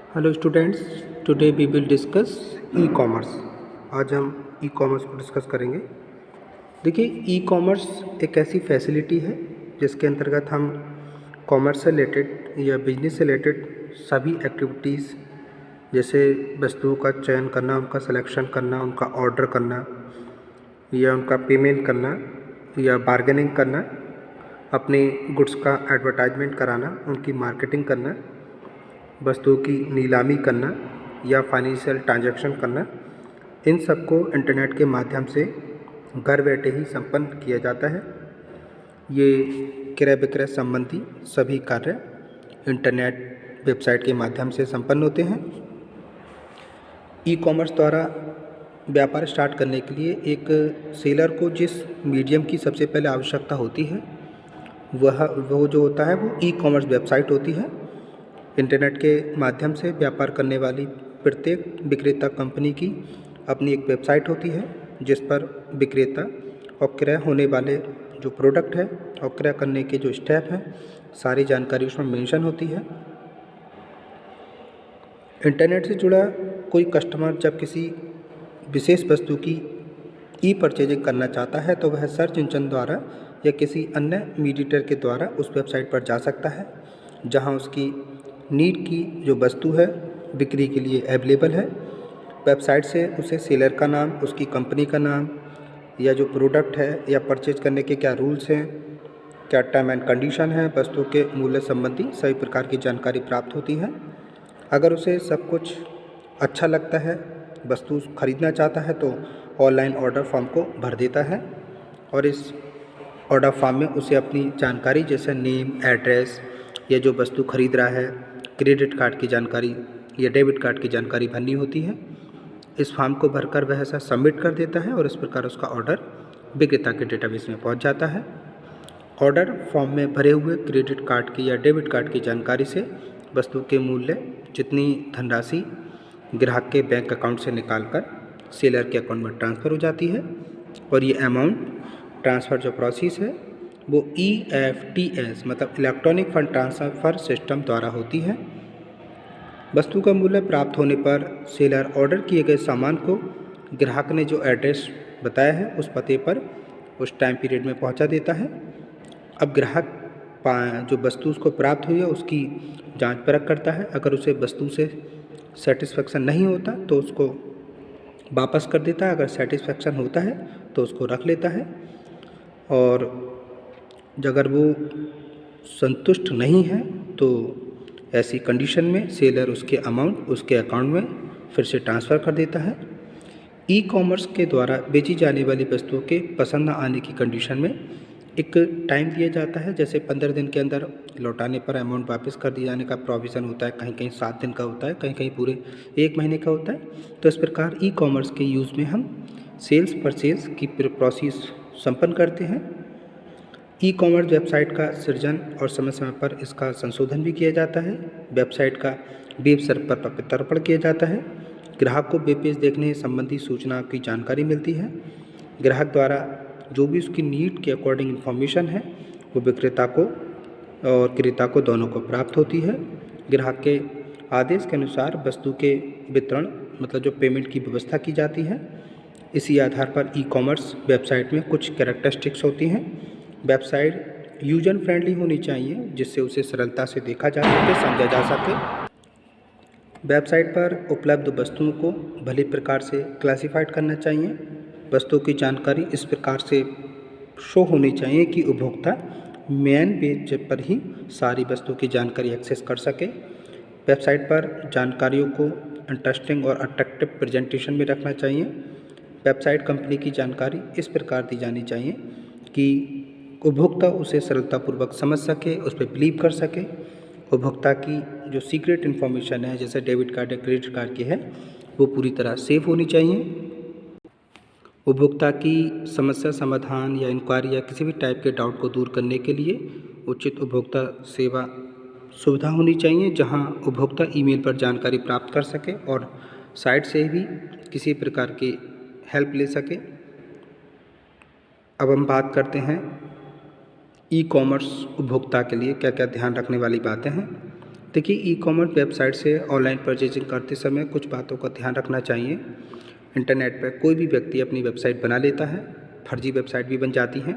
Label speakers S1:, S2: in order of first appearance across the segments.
S1: Hello students, today we will discuss e commerce. आज हम e commerce को discuss करेंगे। देखिए, ई कॉमर्स एक ऐसी फैसिलिटी है जिसके अंतर्गत हम कॉमर्स से रिलेटेड या बिजनेस से रिलेटेड सभी एक्टिविटीज़, जैसे वस्तुओं का चयन करना, उनका सिलेक्शन करना, उनका ऑर्डर करना या उनका पेमेंट करना या बार्गेनिंग करना, अपने गुड्स का एडवर्टाइजमेंट कराना, उनकी मार्केटिंग करना, वस्तुओं की नीलामी करना या फाइनेंशियल ट्रांजैक्शन करना, इन सबको इंटरनेट के माध्यम से घर बैठे ही संपन्न किया जाता है। ये क्रय विक्रय संबंधी सभी कार्य इंटरनेट वेबसाइट के माध्यम से संपन्न होते हैं। ई कॉमर्स द्वारा व्यापार स्टार्ट करने के लिए एक सेलर को जिस मीडियम की सबसे पहले आवश्यकता होती है वो जो होता है वो ई कॉमर्स वेबसाइट होती है। इंटरनेट के माध्यम से व्यापार करने वाली प्रत्येक विक्रेता कंपनी की अपनी एक वेबसाइट होती है जिस पर विक्रेता और क्रय होने वाले जो प्रोडक्ट है और क्रय करने के जो स्टेप हैं, सारी जानकारी उसमें मेंशन होती है। इंटरनेट से जुड़ा कोई कस्टमर जब किसी विशेष वस्तु की ई परचेजिंग करना चाहता है तो वह सर्च इंजन द्वारा या किसी अन्य मीडिएटर के द्वारा उस वेबसाइट पर जा सकता है जहां उसकी नीड की जो वस्तु है बिक्री के लिए अवेलेबल है। वेबसाइट से उसे सेलर का नाम, उसकी कंपनी का नाम या जो प्रोडक्ट है या परचेज करने के क्या रूल्स हैं, क्या टर्म एंड कंडीशन है, वस्तु के मूल्य संबंधी सभी प्रकार की जानकारी प्राप्त होती है। अगर उसे सब कुछ अच्छा लगता है, वस्तु खरीदना चाहता है तो ऑनलाइन ऑर्डर फॉर्म को भर देता है और इस ऑर्डर फॉर्म में उसे अपनी जानकारी जैसे नेम, एड्रेस या जो वस्तु खरीद रहा है, क्रेडिट कार्ड की जानकारी या डेबिट कार्ड की जानकारी भरनी होती है। इस फॉर्म को भरकर वह ऐसा सबमिट कर देता है और इस प्रकार उसका ऑर्डर विक्रेता के डेटाबेस में पहुंच जाता है। ऑर्डर फॉर्म में भरे हुए क्रेडिट कार्ड की या डेबिट कार्ड की जानकारी से वस्तु के मूल्य जितनी धनराशि ग्राहक के बैंक अकाउंट से निकालकर सेलर के अकाउंट में ट्रांसफ़र हो जाती है और ये अमाउंट ट्रांसफ़र जो प्रोसेस है वो EFTS मतलब इलेक्ट्रॉनिक फंड ट्रांसफ़र सिस्टम द्वारा होती है। वस्तु का मूल्य प्राप्त होने पर सेलर ऑर्डर किए गए सामान को ग्राहक ने जो एड्रेस बताया है उस पते पर उस टाइम पीरियड में पहुंचा देता है। अब ग्राहक जो वस्तु उसको प्राप्त हुई है उसकी जांच परख करता है। अगर उसे वस्तु से सेटिस्फेक्शन नहीं होता तो उसको वापस कर देता है, अगर सेटिस्फेक्शन होता है तो उसको रख लेता है और अगर वो संतुष्ट नहीं है तो ऐसी कंडीशन में सेलर उसके अमाउंट उसके अकाउंट में फिर से ट्रांसफ़र कर देता है। ई कॉमर्स के द्वारा बेची जाने वाली वस्तुओं के पसंद न आने की कंडीशन में एक टाइम दिया जाता है, जैसे 15 दिन के अंदर लौटाने पर अमाउंट वापस कर दिए जाने का प्रोविज़न होता है, कहीं कहीं 7 दिन का होता है, कहीं कहीं पूरे 1 महीने का होता है। तो इस प्रकार ई कॉमर्स के यूज़ में हम सेल्स परचेज़ की प्रोसेस संपन्न करते हैं। ई कॉमर्स वेबसाइट का सृजन और समय समय पर इसका संशोधन भी किया जाता है। वेबसाइट का वेब सर्वर पर प्रत्यर्पण किया जाता है। ग्राहक को वेब पेज देखने संबंधी सूचना की जानकारी मिलती है। ग्राहक द्वारा जो भी उसकी नीड के अकॉर्डिंग इन्फॉर्मेशन है वो विक्रेता को और क्रेता को दोनों को प्राप्त होती है। ग्राहक के आदेश के अनुसार वस्तु के वितरण मतलब जो पेमेंट की व्यवस्था की जाती है। इसी आधार पर ई कॉमर्स वेबसाइट में कुछ कैरेक्टरिस्टिक्स होती हैं। वेबसाइट यूजर फ्रेंडली होनी चाहिए जिससे उसे सरलता से देखा जा सके, समझा जा सके। वेबसाइट पर उपलब्ध वस्तुओं को भली प्रकार से क्लासिफाइड करना चाहिए। वस्तुओं की जानकारी इस प्रकार से शो होनी चाहिए कि उपभोक्ता मेन पेज पर ही सारी वस्तुओं की जानकारी एक्सेस कर सके। वेबसाइट पर जानकारियों को इंटरेस्टिंग और अट्रैक्टिव प्रेजेंटेशन में रखना चाहिए। वेबसाइट कंपनी की जानकारी इस प्रकार दी जानी चाहिए कि उपभोक्ता उसे सरलतापूर्वक समझ सके, उस पर बिलीव कर सके। उपभोक्ता की जो सीक्रेट इन्फॉर्मेशन है जैसे डेबिट कार्ड या क्रेडिट कार्ड की है वो पूरी तरह सेफ होनी चाहिए। उपभोक्ता की समस्या समाधान या इंक्वायरी या किसी भी टाइप के डाउट को दूर करने के लिए उचित उपभोक्ता सेवा सुविधा होनी चाहिए जहां उपभोक्ता ईमेल पर जानकारी प्राप्त कर सके और साइट से भी किसी प्रकार की हेल्प ले सके। अब हम बात करते हैं ई कॉमर्स उपभोक्ता के लिए क्या क्या ध्यान रखने वाली बातें हैं। देखिए, ई कॉमर्स वेबसाइट से ऑनलाइन परचेजिंग करते समय कुछ बातों का ध्यान रखना चाहिए। इंटरनेट पर कोई भी व्यक्ति अपनी वेबसाइट बना लेता है, फर्जी वेबसाइट भी बन जाती हैं।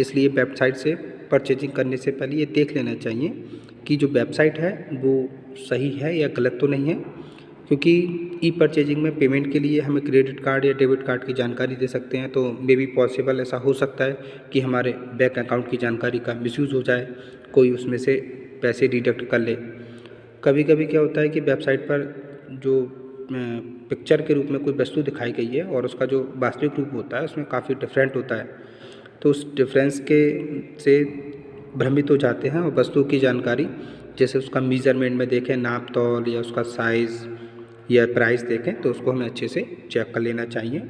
S1: इसलिए वेबसाइट से परचेजिंग करने से पहले ये देख लेना चाहिए कि जो वेबसाइट है वो सही है या गलत तो नहीं है, क्योंकि ई परचेजिंग में पेमेंट के लिए हमें क्रेडिट कार्ड या डेबिट कार्ड की जानकारी दे सकते हैं, तो मे बी पॉसिबल ऐसा हो सकता है कि हमारे बैंक अकाउंट की जानकारी का मिसयूज़ हो जाए, कोई उसमें से पैसे डिडक्ट कर ले। कभी कभी क्या होता है कि वेबसाइट पर जो पिक्चर के रूप में कोई वस्तु दिखाई गई है और उसका जो वास्तविक रूप होता है उसमें काफ़ी डिफरेंट होता है, तो उस डिफरेंस के से भ्रमित हो जाते हैं और वस्तु की जानकारी जैसे उसका मेजरमेंट में देखें, नाप तौल या उसका साइज़ या प्राइस देखें, तो उसको हमें अच्छे से चेक कर लेना चाहिए।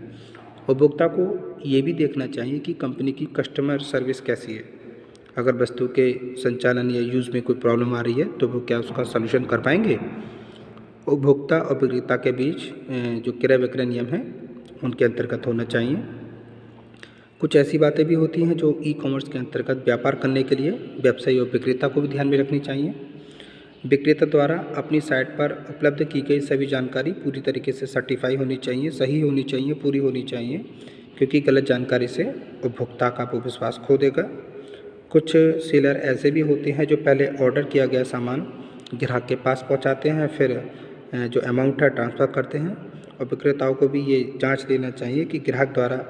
S1: उपभोक्ता को ये भी देखना चाहिए कि कंपनी की कस्टमर सर्विस कैसी है। अगर वस्तु के संचालन या यूज़ में कोई प्रॉब्लम आ रही है तो वो क्या उसका सलूशन कर पाएंगे। उपभोक्ता और विक्रेता के बीच जो क्रय विक्रय नियम हैं उनके अंतर्गत होना चाहिए। कुछ ऐसी बातें भी होती हैं जो ई कॉमर्स के अंतर्गत व्यापार करने के लिए व्यवसायी और विक्रेता को भी ध्यान में रखनी चाहिए। विक्रेता द्वारा अपनी साइट पर उपलब्ध की गई सभी जानकारी पूरी तरीके से सर्टिफाई होनी चाहिए, सही होनी चाहिए, पूरी होनी चाहिए, क्योंकि गलत जानकारी से उपभोक्ता का वो विश्वास खो देगा। कुछ सेलर ऐसे भी होते हैं जो पहले ऑर्डर किया गया सामान ग्राहक के पास पहुंचाते हैं, फिर जो अमाउंट है ट्रांसफ़र करते हैं। और विक्रेताओं को भी ये जांच लेना चाहिए कि ग्राहक द्वारा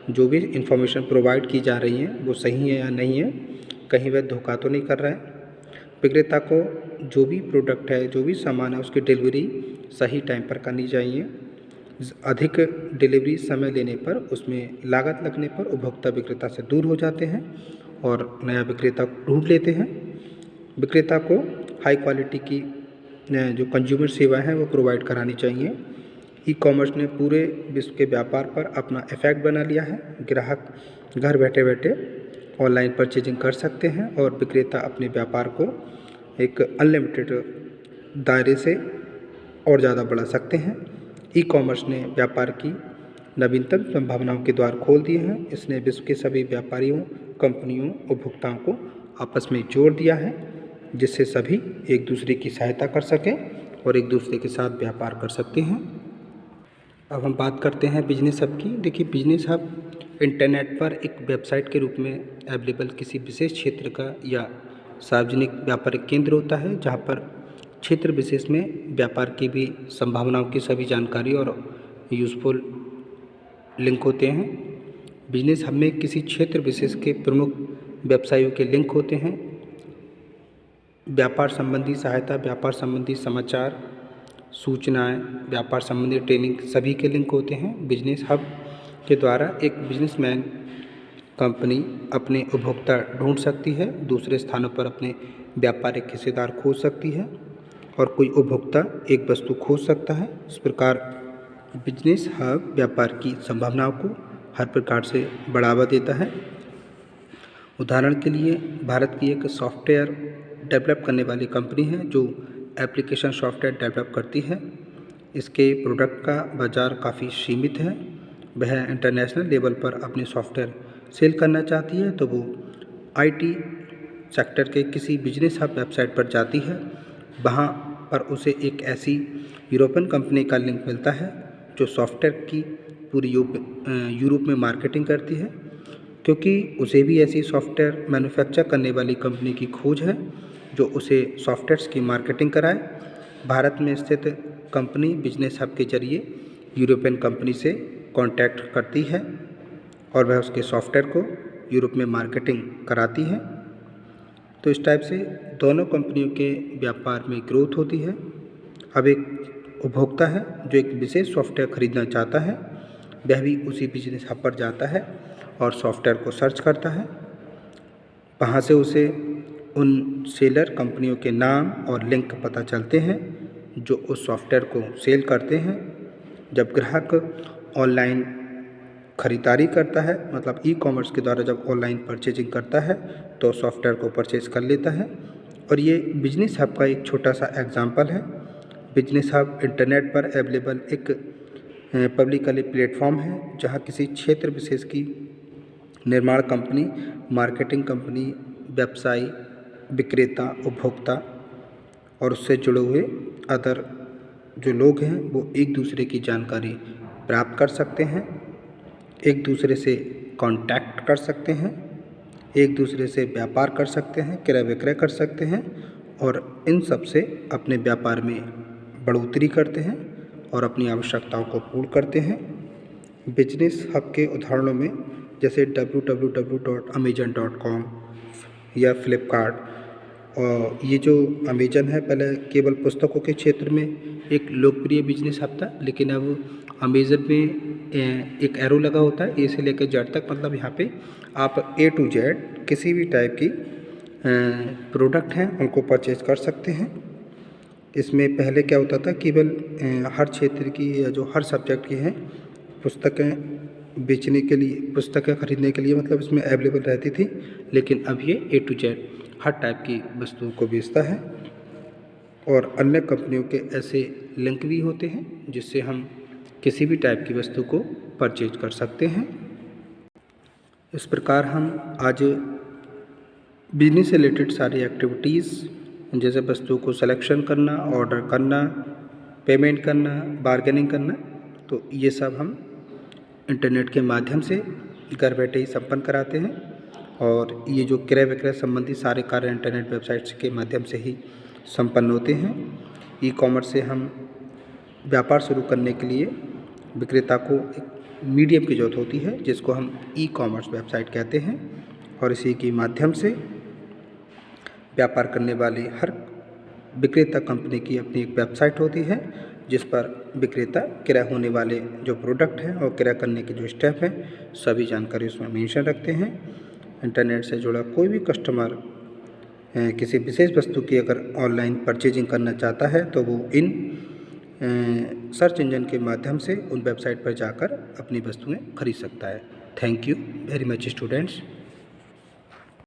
S1: जो भी इंफॉर्मेशन प्रोवाइड की जा रही है वो सही है या नहीं है, कहीं वह धोखा तो नहीं कर रहा है। विक्रेता को जो भी प्रोडक्ट है, जो भी सामान है, उसकी डिलीवरी सही टाइम पर करनी चाहिए। अधिक डिलीवरी समय लेने पर उसमें लागत लगने पर उपभोक्ता विक्रेता से दूर हो जाते हैं और नया विक्रेता ढूंढ लेते हैं। विक्रेता को हाई क्वालिटी की जो कंज्यूमर सेवा है वो प्रोवाइड करानी चाहिए। ई कॉमर्स ने पूरे विश्व के व्यापार पर अपना इफेक्ट बना लिया है। ग्राहक घर बैठे बैठे ऑनलाइन परचेजिंग कर सकते हैं और विक्रेता अपने व्यापार को एक अनलिमिटेड दायरे से और ज़्यादा बढ़ा सकते हैं। ई कॉमर्स ने व्यापार की नवीनतम संभावनाओं के द्वार खोल दिए हैं। इसने विश्व के सभी व्यापारियों, कंपनियों, उपभोक्ताओं को आपस में जोड़ दिया है, जिससे सभी एक दूसरे की सहायता कर सकें और एक दूसरे के साथ व्यापार कर सकते हैं। अब हम बात करते हैं बिजनेस हब की। देखिए, बिजनेस हब इंटरनेट पर एक वेबसाइट के रूप में अवेलेबल किसी विशेष क्षेत्र का या सार्वजनिक व्यापारिक केंद्र होता है, जहाँ पर क्षेत्र विशेष में व्यापार की भी संभावनाओं की सभी जानकारी और यूज़फुल लिंक होते हैं। बिजनेस हब में किसी क्षेत्र विशेष के प्रमुख व्यवसायों के लिंक होते हैं। व्यापार संबंधी सहायता, व्यापार संबंधी समाचार, सूचनाएं, व्यापार संबंधी ट्रेनिंग सभी के लिंक होते हैं। बिजनेस हब के द्वारा एक बिजनेसमैन कंपनी अपने उपभोक्ता ढूंढ सकती है, दूसरे स्थानों पर अपने व्यापारिक हिस्सेदार खोज सकती है और कोई उपभोक्ता एक वस्तु खोज सकता है। इस प्रकार बिजनेस हब व्यापार की संभावनाओं को हर प्रकार से बढ़ावा देता है। उदाहरण के लिए भारत की एक सॉफ्टवेयर डेवलप करने वाली कंपनी है जो एप्लीकेशन सॉफ्टवेयर डेवलप करती है। इसके प्रोडक्ट का बाज़ार काफ़ी सीमित है। वह इंटरनेशनल लेवल पर अपने सॉफ्टवेयर सेल करना चाहती है, तो वो आईटी सेक्टर के किसी बिजनेस हब वेबसाइट पर जाती है। वहाँ पर उसे एक ऐसी यूरोपियन कंपनी का लिंक मिलता है जो सॉफ्टवेयर की पूरी यूरोप में मार्केटिंग करती है, क्योंकि उसे भी ऐसी सॉफ्टवेयर मैन्युफैक्चर करने वाली कंपनी की खोज है जो उसे सॉफ्टवेयर्स की मार्केटिंग कराए। भारत में स्थित कंपनी बिजनेस हब के जरिए यूरोपियन कंपनी से कांटेक्ट करती है और वह उसके सॉफ्टवेयर को यूरोप में मार्केटिंग कराती है। तो इस टाइप से दोनों कंपनियों के व्यापार में ग्रोथ होती है। अब एक उपभोक्ता है जो एक विशेष सॉफ्टवेयर खरीदना चाहता है, वह भी उसी बिजनेस हब पर जाता है और सॉफ्टवेयर को सर्च करता है। वहाँ से उसे उन सेलर कंपनियों के नाम और लिंक पता चलते हैं जो उस सॉफ्टवेयर को सेल करते हैं। जब ग्राहक ऑनलाइन ख़रीदारी करता है, मतलब ई कॉमर्स के द्वारा जब ऑनलाइन परचेजिंग करता है, तो सॉफ्टवेयर को परचेज कर लेता है। और ये बिजनेस हब का एक छोटा सा एग्जांपल है। बिजनेस हब इंटरनेट पर अवेलेबल एक पब्लिकली प्लेटफॉर्म है जहाँ किसी क्षेत्र विशेष की निर्माण कंपनी, मार्केटिंग कंपनी, व्यवसायी, विक्रेता, उपभोक्ता और उससे जुड़े हुए अदर जो लोग हैं वो एक दूसरे की जानकारी प्राप्त कर सकते हैं, एक दूसरे से कांटेक्ट कर सकते हैं, एक दूसरे से व्यापार कर सकते हैं, क्रय विक्रय कर सकते हैं और इन सब से अपने व्यापार में बढ़ोतरी करते हैं और अपनी आवश्यकताओं को पूर्ण करते हैं। बिजनेस हब के उदाहरणों में जैसे www.amazon.com या फ्लिपकार्ट, और ये जो अमेजन है पहले केवल पुस्तकों के क्षेत्र में एक लोकप्रिय बिजनेस हब था, लेकिन अब अमेजन में एक एरो लगा होता है ए से लेकर जेड तक, मतलब यहाँ पे आप ए टू जेड किसी भी टाइप की प्रोडक्ट हैं उनको परचेज कर सकते हैं। इसमें पहले क्या होता था, केवल हर क्षेत्र की या जो हर सब्जेक्ट की हैं पुस्तकें बेचने के लिए, पुस्तकें खरीदने के लिए मतलब इसमें अवेलेबल रहती थी, लेकिन अब ये ए टू जेड हर टाइप की वस्तुओं को बेचता है। और अन्य कंपनियों के ऐसे लिंक भी होते हैं जिससे हम किसी भी टाइप की वस्तु को परचेज कर सकते हैं। इस प्रकार हम आज बिजनेस से रिलेटेड सारी एक्टिविटीज़ जैसे वस्तुओं को सिलेक्शन करना, ऑर्डर करना, पेमेंट करना, बार्गेनिंग करना, तो ये सब हम इंटरनेट के माध्यम से घर बैठे ही संपन्न कराते हैं। और ये जो क्रय विक्रय संबंधी सारे कार्य इंटरनेट वेबसाइट्स के माध्यम से ही संपन्न होते हैं। ई कॉमर्स से हम व्यापार शुरू करने के लिए विक्रेता को एक मीडियम की ज़रूरत होती है जिसको हम ई कॉमर्स वेबसाइट कहते हैं, और इसी के माध्यम से व्यापार करने वाले हर विक्रेता कंपनी की अपनी एक वेबसाइट होती है जिस पर विक्रेता क्रय होने वाले जो प्रोडक्ट हैं और क्रय करने के जो स्टेप हैं सभी जानकारी उसमें मेंशन रखते हैं। इंटरनेट से जुड़ा कोई भी कस्टमर किसी विशेष वस्तु की अगर ऑनलाइन परचेजिंग करना चाहता है तो वो इन सर्च इंजन के माध्यम से उन वेबसाइट पर जाकर अपनी वस्तुएं खरीद सकता है। Thank you very much students.